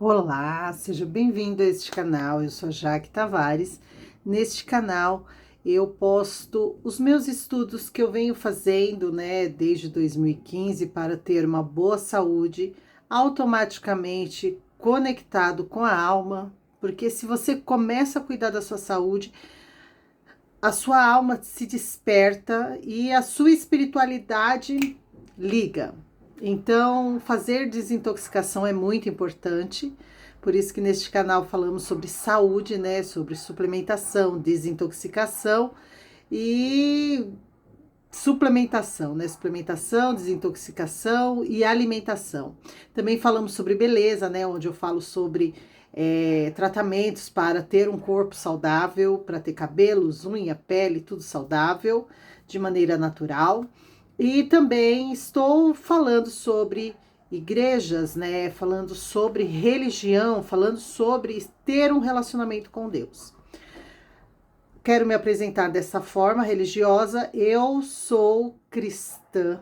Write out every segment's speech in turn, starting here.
Olá, seja bem-vindo a este canal. Eu sou a Jaque Tavares. Neste canal eu posto os meus estudos que eu venho fazendo, desde 2015 para ter uma boa saúde, automaticamente conectado com a alma, porque se você começa a cuidar da sua saúde, a sua alma se desperta e a sua espiritualidade liga. Então, fazer desintoxicação é muito importante. Por isso que neste canal falamos sobre saúde, sobre suplementação, desintoxicação e suplementação, suplementação, desintoxicação e alimentação. Também falamos sobre beleza, onde eu falo sobre tratamentos para ter um corpo saudável, para ter cabelos, unha, pele, tudo saudável, de maneira natural. E também estou falando sobre igrejas, falando sobre religião, falando sobre ter um relacionamento com Deus. Quero me apresentar dessa forma religiosa. Eu sou cristã,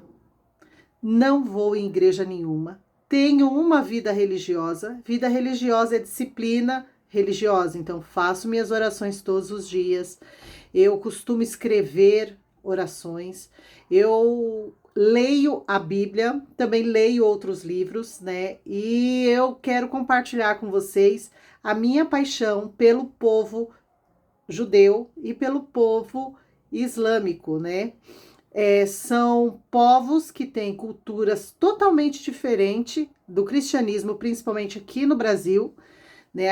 não vou em igreja nenhuma, tenho uma vida religiosa. Vida religiosa é disciplina religiosa, então faço minhas orações todos os dias. Eu costumo escrever orações, eu leio a Bíblia, também leio outros livros, E eu quero compartilhar com vocês a minha paixão pelo povo judeu e pelo povo islâmico, são povos que têm culturas totalmente diferentes do cristianismo, principalmente aqui no Brasil.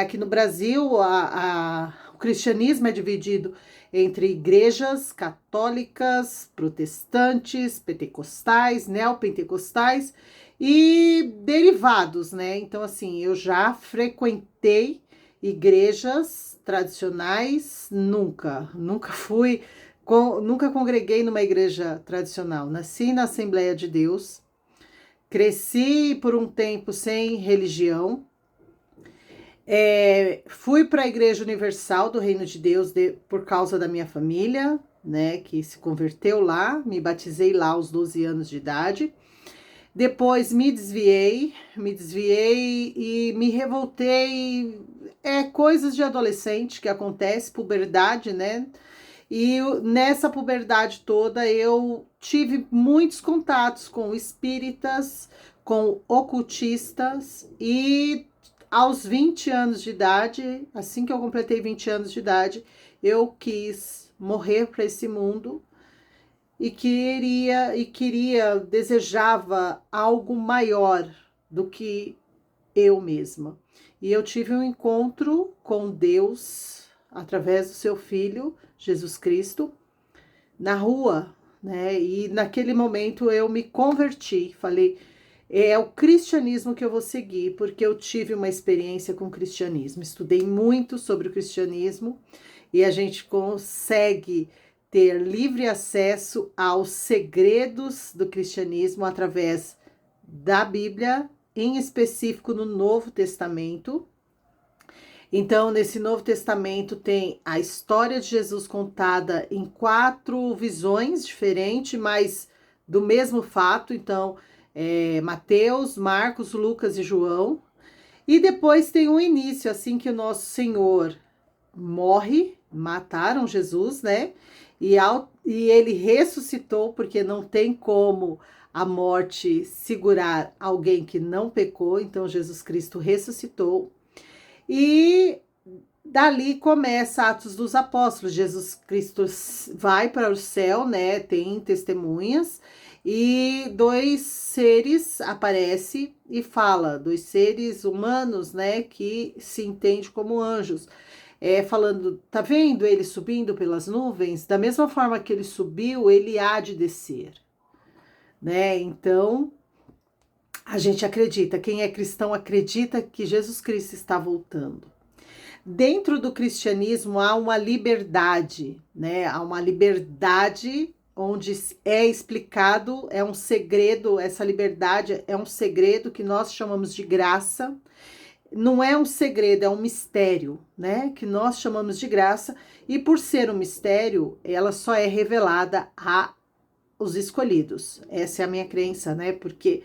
Aqui no Brasil, o cristianismo é dividido entre igrejas católicas, protestantes, pentecostais, neopentecostais e derivados, Então, assim, eu já frequentei igrejas tradicionais, nunca fui, nunca congreguei numa igreja tradicional. Nasci na Assembleia de Deus, cresci por um tempo sem religião. Fui para a Igreja Universal do Reino de Deus por causa da minha família, que se converteu lá, me batizei lá aos 12 anos de idade. Depois me desviei e me revoltei. Coisas de adolescente que acontece, puberdade, E nessa puberdade toda eu tive muitos contatos com espíritas, com ocultistas e aos 20 anos de idade, assim que eu completei 20 anos de idade, eu quis morrer para esse mundo e desejava algo maior do que eu mesma. E eu tive um encontro com Deus através do seu filho, Jesus Cristo, na rua, E naquele momento eu me converti, falei, é o cristianismo que eu vou seguir, porque eu tive uma experiência com o cristianismo. Estudei muito sobre o cristianismo e a gente consegue ter livre acesso aos segredos do cristianismo através da Bíblia, em específico no Novo Testamento. Então, nesse Novo Testamento tem a história de Jesus contada em 4 visões diferentes, mas do mesmo fato. Então, Mateus, Marcos, Lucas e João. E depois tem um início, assim que o nosso Senhor morre, mataram Jesus, e ele ressuscitou, porque não tem como a morte segurar alguém que não pecou. Então, Jesus Cristo ressuscitou. E dali começa Atos dos Apóstolos. Jesus Cristo vai para o céu, Tem testemunhas. E 2 seres aparecem e fala, 2 seres humanos, que se entende como anjos. Falando, tá vendo ele subindo pelas nuvens? Da mesma forma que ele subiu, ele há de descer, Então, a gente acredita, quem é cristão acredita que Jesus Cristo está voltando. Dentro do cristianismo há uma liberdade, Há uma liberdade onde é explicado, é um segredo, essa liberdade é um segredo que nós chamamos de graça. Não é um segredo, é um mistério, Que nós chamamos de graça, e por ser um mistério, ela só é revelada a os escolhidos. Essa é a minha crença, Porque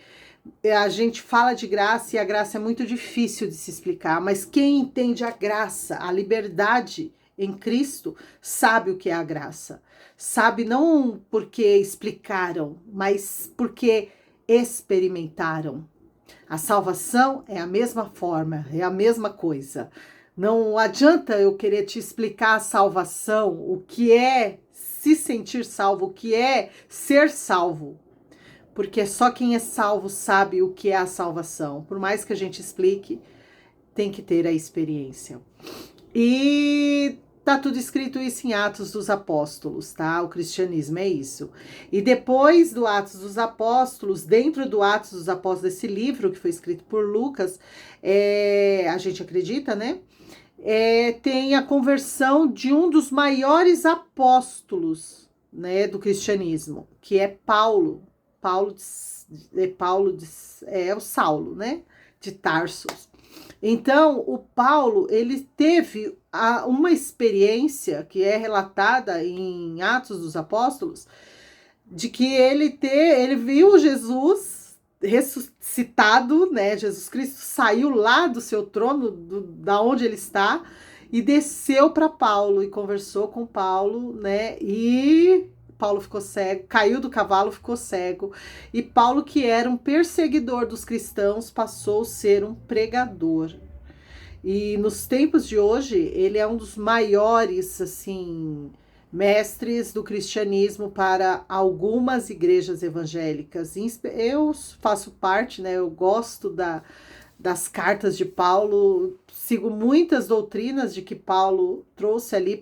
A gente fala de graça e a graça é muito difícil de se explicar, mas quem entende a graça, a liberdade em Cristo, sabe o que é a graça. Sabe não porque explicaram, mas porque experimentaram. A salvação é a mesma forma, é a mesma coisa. Não adianta eu querer te explicar a salvação, o que é se sentir salvo, o que é ser salvo. Porque só quem é salvo sabe o que é a salvação. Por mais que a gente explique, tem que ter a experiência. E tá tudo escrito isso em Atos dos Apóstolos, tá? O cristianismo é isso. E depois do Atos dos Apóstolos, dentro do Atos dos Apóstolos, esse livro que foi escrito por Lucas, a gente acredita, né? Tem a conversão de um dos maiores apóstolos, né, do cristianismo, que é Paulo. É o Saulo, né? De Tarsos. Então, o Paulo, ele teve uma experiência que é relatada em Atos dos Apóstolos, de que ele viu Jesus ressuscitado, né? Jesus Cristo saiu lá do seu trono, da onde ele está, e desceu para Paulo e conversou com Paulo, né? E Paulo ficou cego, caiu do cavalo, ficou cego. E Paulo, que era um perseguidor dos cristãos, passou a ser um pregador. E nos tempos de hoje, ele é um dos maiores, assim, mestres do cristianismo para algumas igrejas evangélicas. Eu faço parte, né? Eu gosto das cartas de Paulo, sigo muitas doutrinas de que Paulo trouxe ali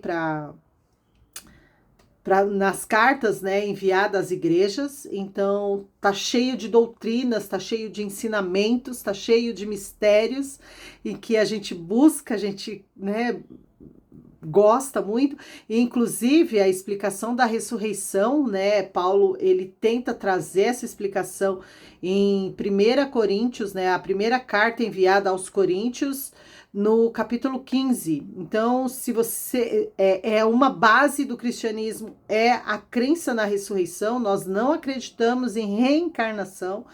nas cartas, né, enviadas às igrejas. Então tá cheio de doutrinas, tá cheio de ensinamentos, tá cheio de mistérios em que a gente busca, a gente, né, gosta muito. E, inclusive, a explicação da ressurreição, né, Paulo, ele tenta trazer essa explicação em 1 Coríntios, né, a primeira carta enviada aos Coríntios, no capítulo 15. Então, se você é uma base do cristianismo, é a crença na ressurreição. Nós não acreditamos em reencarnação,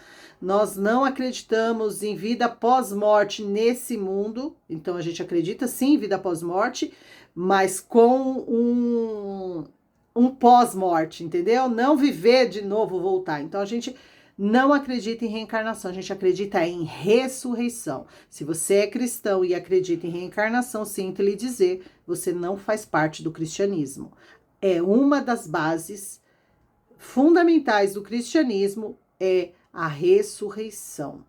nós não acreditamos em vida pós-morte nesse mundo. Então, a gente acredita sim em vida pós-morte, mas com um pós-morte, entendeu? Não viver de novo, voltar. Então, a gente não acredita em reencarnação, a gente acredita em ressurreição. Se você é cristão e acredita em reencarnação, sinto lhe dizer, você não faz parte do cristianismo. É uma das bases fundamentais do cristianismo, é a ressurreição.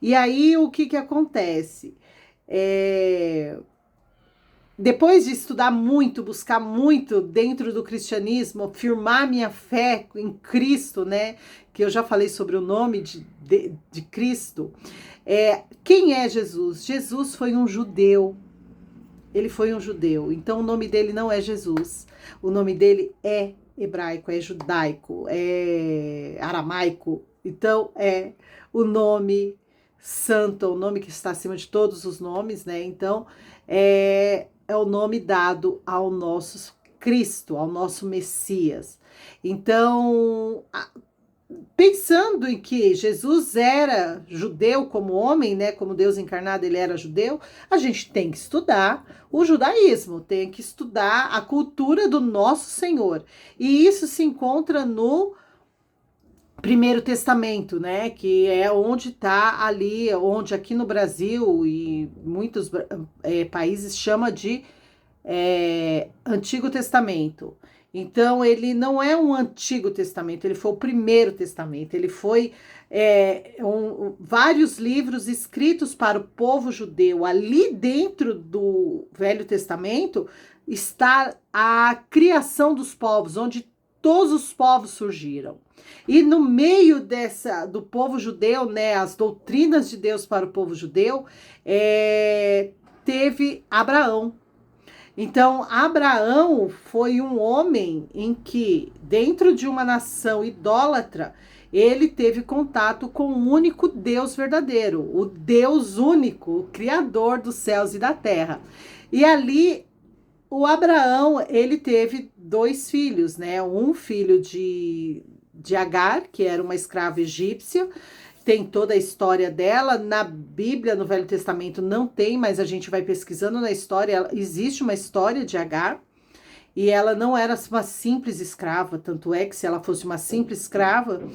E aí, o que acontece? Depois de estudar muito, buscar muito dentro do cristianismo, firmar minha fé em Cristo, né? Que eu já falei sobre o nome de Cristo. Quem é Jesus? Jesus foi um judeu. Ele foi um judeu. Então o nome dele não é Jesus. O nome dele é hebraico, é judaico, é aramaico. Então é o nome santo, o nome que está acima de todos os nomes, né? Então é o nome dado ao nosso Cristo, ao nosso Messias. Então, pensando em que Jesus era judeu como homem, né, como Deus encarnado, ele era judeu, a gente tem que estudar o judaísmo, tem que estudar a cultura do nosso Senhor. E isso se encontra no Primeiro Testamento, né, que é onde está ali, onde aqui no Brasil e muitos países chama de Antigo Testamento. Então, ele não é um Antigo Testamento, ele foi o Primeiro Testamento, ele foi vários livros escritos para o povo judeu. Ali dentro do Velho Testamento está a criação dos povos, onde todos os povos surgiram. E no meio do povo judeu, né, as doutrinas de Deus para o povo judeu, teve Abraão. Então, Abraão foi um homem em que, dentro de uma nação idólatra, ele teve contato com o único Deus verdadeiro, o Deus único, o Criador dos céus e da terra. E ali, o Abraão, ele teve 2 filhos, né? Um filho de Agar, que era uma escrava egípcia, tem toda a história dela. Na Bíblia, no Velho Testamento, não tem, mas a gente vai pesquisando na história. Existe uma história de Agar, e ela não era uma simples escrava, tanto é que se ela fosse uma simples escrava,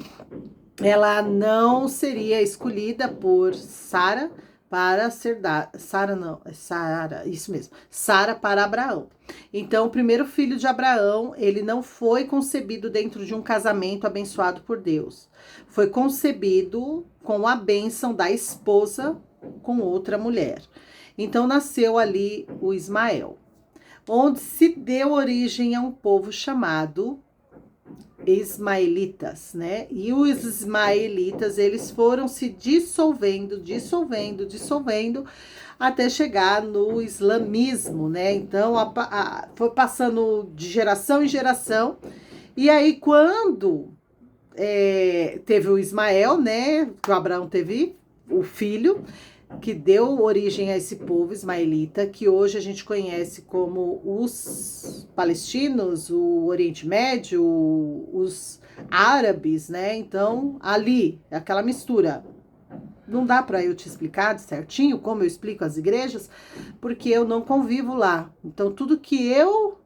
ela não seria escolhida por Sara para ser dada. Sara não, é Sara, isso mesmo. Sara para Abraão. Então, o primeiro filho de Abraão, ele não foi concebido dentro de um casamento abençoado por Deus. Foi concebido com a bênção da esposa com outra mulher. Então, nasceu ali o Ismael, onde se deu origem a um povo chamado ismaelitas, né? E os ismaelitas, eles foram se dissolvendo, até chegar no islamismo, né? Então, foi passando de geração em geração. E aí, quando teve o Ismael, né? Que o Abraão teve o filho, que deu origem a esse povo ismaelita, que hoje a gente conhece como os palestinos, o Oriente Médio, os árabes, né? Então, ali, aquela mistura. Não dá para eu te explicar certinho como eu explico as igrejas, porque eu não convivo lá. Então, tudo que eu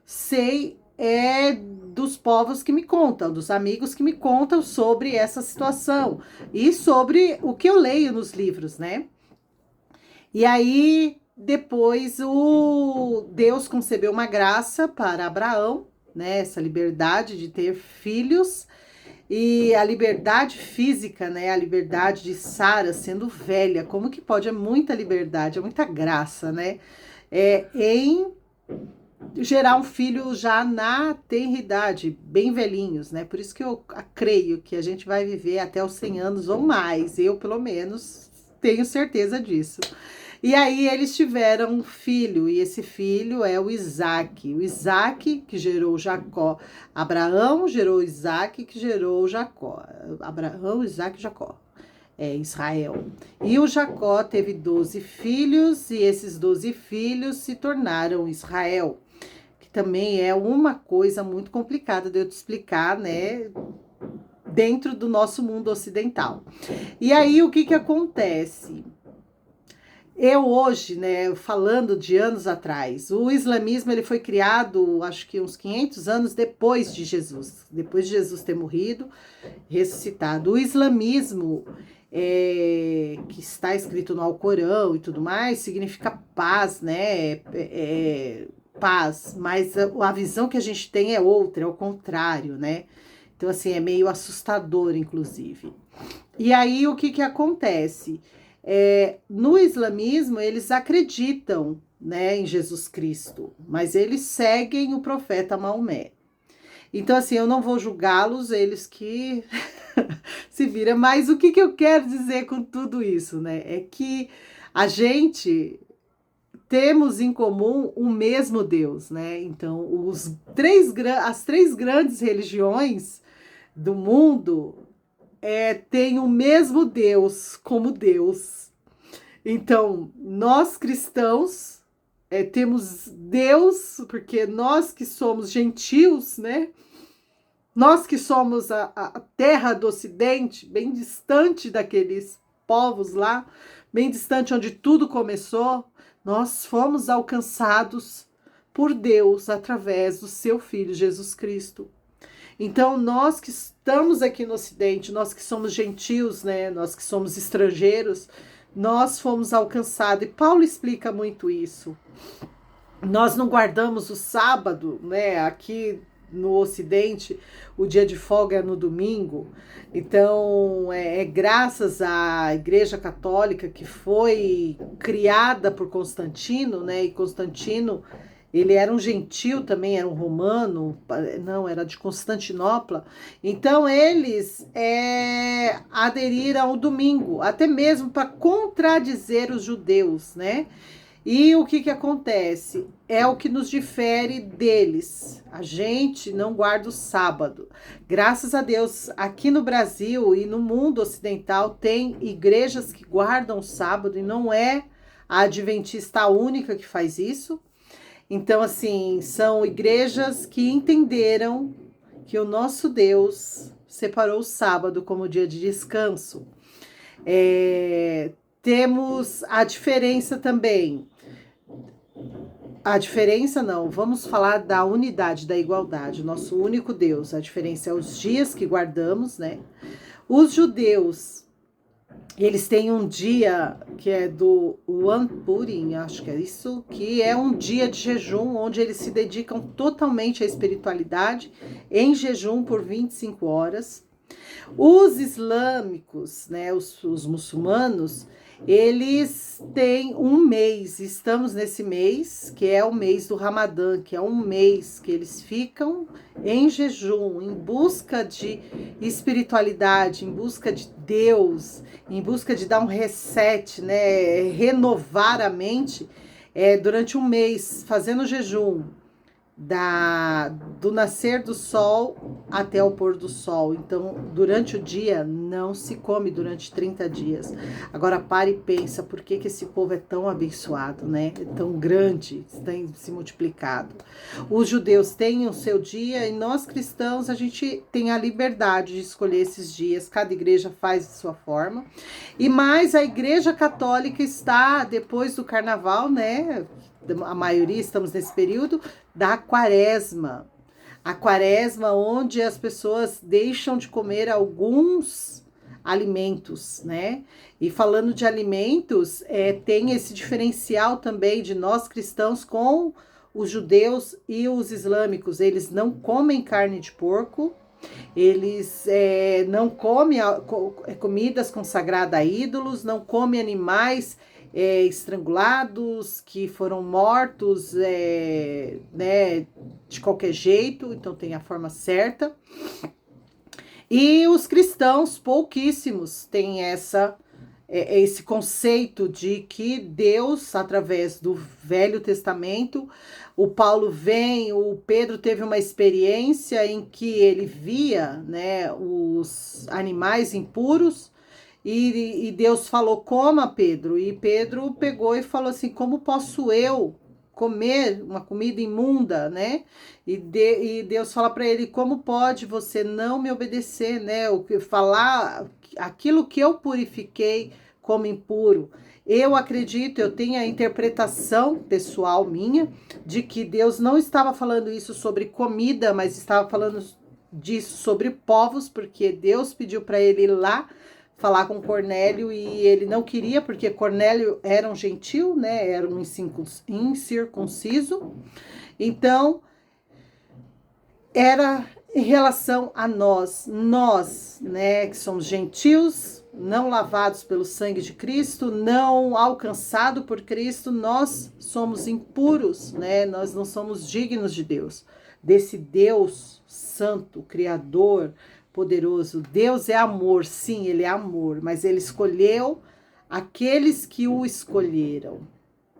sei é dos povos que me contam, dos amigos que me contam sobre essa situação e sobre o que eu leio nos livros, né? E aí, depois, Deus concebeu uma graça para Abraão, né? Essa liberdade de ter filhos e a liberdade física, né? A liberdade de Sara sendo velha. Como que pode? É muita liberdade, é muita graça, né? Em gerar um filho já na tenridade, bem velhinhos, né? Por isso que eu creio que a gente vai viver até os 100 anos ou mais. Eu, pelo menos, tenho certeza disso. E aí eles tiveram um filho, e esse filho é o Isaac. O Isaac que gerou Jacó. Abraão gerou Isaac, que gerou Jacó. Abraão, Isaac e Jacó. Israel. E o Jacó teve 12 filhos, e esses 12 filhos se tornaram Israel. Que também é uma coisa muito complicada de eu te explicar, né? Dentro do nosso mundo ocidental. E aí o que acontece? Eu hoje, né, falando de anos atrás, o islamismo ele foi criado, acho que uns 500 anos depois de Jesus ter morrido, ressuscitado. O islamismo, que está escrito no Alcorão e tudo mais, significa paz, né, paz, mas a visão que a gente tem é outra, é o contrário, né? Então, assim, é meio assustador, inclusive. E aí, o que acontece? No islamismo, eles acreditam, né, em Jesus Cristo, mas eles seguem o profeta Maomé. Então, assim, eu não vou julgá-los, eles que se viram. Mas o que eu quero dizer com tudo isso, né? É que a gente temos em comum o mesmo Deus, né? Então, as três grandes religiões do mundo têm o mesmo Deus como Deus. Então, nós cristãos temos Deus, porque nós que somos gentios, né? Nós que somos a terra do Ocidente, bem distante daqueles povos lá, bem distante onde tudo começou, nós fomos alcançados por Deus através do seu Filho Jesus Cristo. Então, nós que estamos aqui no Ocidente, nós que somos gentios, né? Nós que somos estrangeiros, nós fomos alcançados. E Paulo explica muito isso. Nós não guardamos o sábado, né? Aqui no Ocidente, o dia de folga é no domingo. Então, graças à Igreja Católica, que foi criada por Constantino, né? E Constantino, ele era um gentil também, era um romano, não, era de Constantinopla. Então, eles aderiram ao domingo, até mesmo para contradizer os judeus, né? E o que acontece? É o que nos difere deles. A gente não guarda o sábado. Graças a Deus, aqui no Brasil e no mundo ocidental, tem igrejas que guardam o sábado, e não é a Adventista única que faz isso. Então, assim, são igrejas que entenderam que o nosso Deus separou o sábado como dia de descanso. Temos a diferença também. A diferença não, vamos falar da unidade, da igualdade, nosso único Deus. A diferença é os dias que guardamos, né? Os judeus, eles têm um dia que é do Yom Purim, acho que é isso, que é um dia de jejum, onde eles se dedicam totalmente à espiritualidade, em jejum por 25 horas. Os islâmicos, né, os muçulmanos, eles têm um mês, estamos nesse mês, que é o mês do Ramadã, que é um mês que eles ficam em jejum, em busca de espiritualidade, em busca de Deus, em busca de dar um reset, né, renovar a mente, durante um mês, fazendo jejum do nascer do sol até o pôr do sol. Então, durante o dia, não se come durante 30 dias. Agora, pare e pensa, por que esse povo é tão abençoado, né? É tão grande, tem se multiplicado. Os judeus têm o seu dia e nós cristãos, a gente tem a liberdade de escolher esses dias. Cada igreja faz de sua forma. E mais, a igreja católica está, depois do carnaval, né? A maioria estamos nesse período da quaresma. A quaresma onde as pessoas deixam de comer alguns alimentos, né? E falando de alimentos, tem esse diferencial também de nós cristãos com os judeus e os islâmicos. Eles não comem carne de porco, eles não comem comidas consagradas a ídolos, não comem animais estrangulados, que foram mortos né, de qualquer jeito, então tem a forma certa. E os cristãos, pouquíssimos, têm esse conceito de que Deus, através do Velho Testamento, o Pedro teve uma experiência em que ele via, né, os animais impuros, e Deus falou, coma, Pedro. E Pedro pegou e falou assim, como posso eu comer uma comida imunda, né? E Deus fala para ele, como pode você não me obedecer, né? Falar aquilo que eu purifiquei como impuro. Eu acredito, eu tenho a interpretação pessoal minha de que Deus não estava falando isso sobre comida, mas estava falando disso sobre povos, porque Deus pediu para ele ir lá falar com Cornélio e ele não queria, porque Cornélio era um gentil, né? Era um incircunciso. Então, era em relação a nós, né, que somos gentios, não lavados pelo sangue de Cristo, não alcançados por Cristo, nós somos impuros, né? Nós não somos dignos de Deus, desse Deus santo, criador, poderoso. Deus é amor, sim, ele é amor, mas ele escolheu aqueles que o escolheram.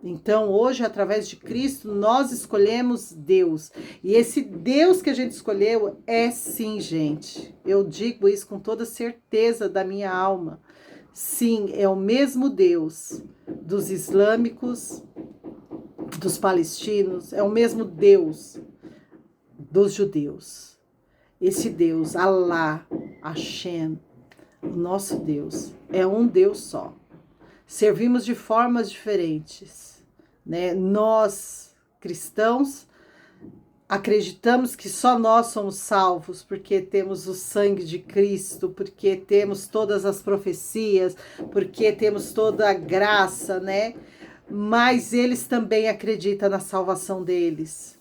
Então, hoje, através de Cristo, nós escolhemos Deus. E esse Deus que a gente escolheu é sim, gente. Eu digo isso com toda certeza da minha alma. Sim, é o mesmo Deus dos islâmicos, dos palestinos, é o mesmo Deus dos judeus. Esse Deus, Alá, Hashem, o nosso Deus, é um Deus só. Servimos de formas diferentes, né? Nós, cristãos, acreditamos que só nós somos salvos porque temos o sangue de Cristo, porque temos todas as profecias, porque temos toda a graça, né? Mas eles também acreditam na salvação deles.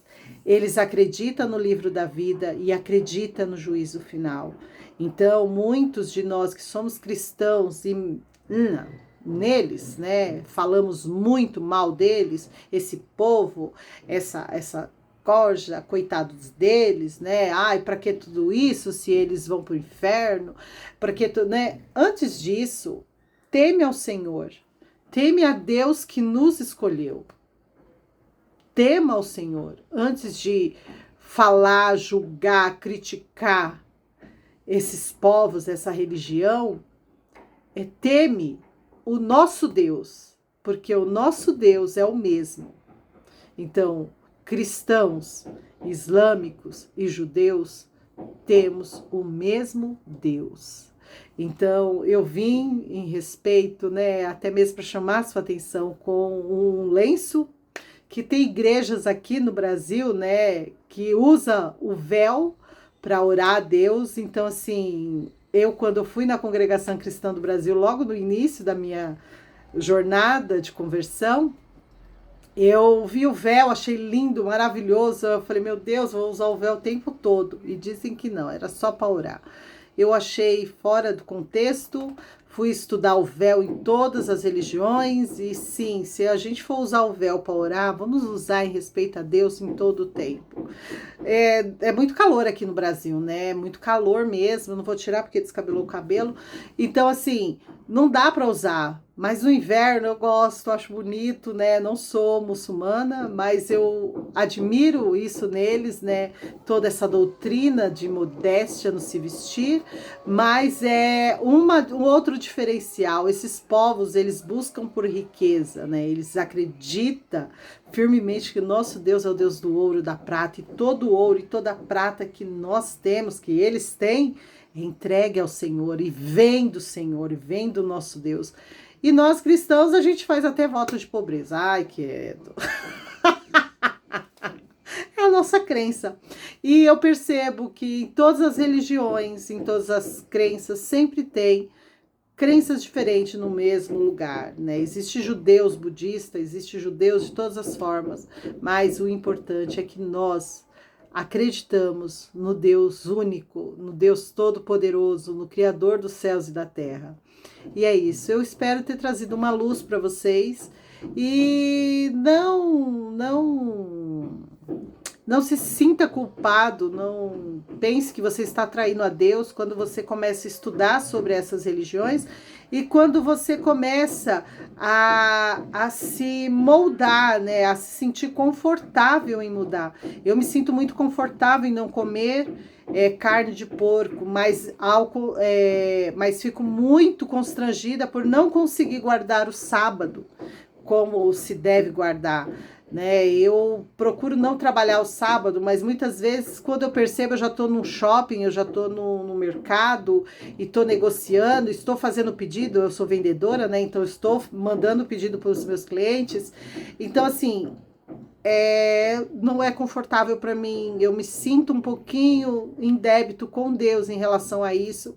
Eles acreditam no livro da vida e acreditam no juízo final. Então, muitos de nós que somos cristãos e neles, né, falamos muito mal deles, esse povo, essa corja, coitados deles, né? Ai, para que tudo isso se eles vão para o inferno? Para que né? Antes disso, teme ao Senhor. Teme a Deus que nos escolheu. Tema ao Senhor antes de falar, julgar, criticar esses povos, essa religião. Teme o nosso Deus, porque o nosso Deus é o mesmo. Então, cristãos, islâmicos e judeus temos o mesmo Deus. Então, eu vim em respeito, né, até mesmo para chamar sua atenção, com um lenço, que tem igrejas aqui no Brasil, né, que usa o véu para orar a Deus. Então, assim, quando eu fui na Congregação Cristã do Brasil, logo no início da minha jornada de conversão, eu vi o véu, achei lindo, maravilhoso. Eu falei, meu Deus, vou usar o véu o tempo todo. E dizem que não, era só para orar. Eu achei fora do contexto, fui estudar o véu em todas as religiões. E sim, se a gente for usar o véu para orar, vamos usar em respeito a Deus em todo o tempo. É muito calor aqui no Brasil, né? Muito calor mesmo. Eu não vou tirar porque descabelou o cabelo. Então, assim, não dá para usar. Mas no inverno eu gosto, acho bonito, né? Não sou muçulmana, mas eu admiro isso neles, né? Toda essa doutrina de modéstia no se vestir, mas é um outro diferencial. Esses povos, eles buscam por riqueza, né? Eles acreditam firmemente que o nosso Deus é o Deus do ouro, da prata, e todo o ouro e toda a prata que nós temos, que eles têm, é entregue ao Senhor e vem do Senhor, e vem do nosso Deus. E nós cristãos, a gente faz até voto de pobreza. Ai, quieto. É a nossa crença. E eu percebo que em todas as religiões, em todas as crenças, sempre tem crenças diferentes no mesmo lugar, né? Existe judeus budistas, existe judeus de todas as formas, mas o importante é que nós acreditamos no Deus único, no Deus todo-poderoso, no Criador dos céus e da terra. E é isso. Eu espero ter trazido uma luz para vocês e não se sinta culpado, não pense que você está traindo a Deus quando você começa a estudar sobre essas religiões e quando você começa a se moldar, né, a se sentir confortável em mudar. Eu me sinto muito confortável em não comer carne de porco, mas fico muito constrangida por não conseguir guardar o sábado como se deve guardar, né? Eu procuro não trabalhar o sábado, mas muitas vezes, quando eu percebo, eu já estou no shopping, eu já estou no mercado e estou negociando, estou fazendo pedido, eu sou vendedora, né? Então, eu estou mandando pedido para os meus clientes. Então, assim, não é confortável para mim, eu me sinto um pouquinho em débito com Deus em relação a isso,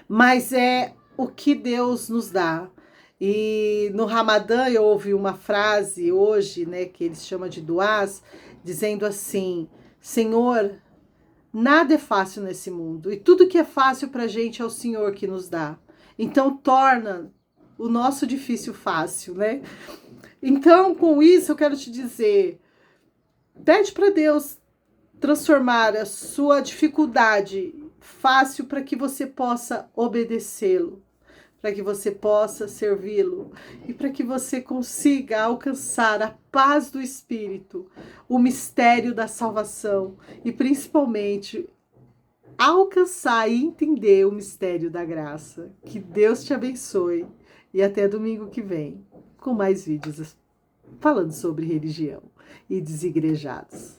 mas é o que Deus nos dá. E no Ramadã eu ouvi uma frase hoje, né, que eles chamam de duás, dizendo assim: Senhor, nada é fácil nesse mundo e tudo que é fácil para a gente é o Senhor que nos dá. Então torna o nosso difícil fácil, né? Então, com isso eu quero te dizer, pede para Deus transformar a sua dificuldade fácil para que você possa obedecê-lo, para que você possa servi-lo e para que você consiga alcançar a paz do Espírito, o mistério da salvação e principalmente alcançar e entender o mistério da graça. Que Deus te abençoe e até domingo que vem com mais vídeos falando sobre religião e desigrejados.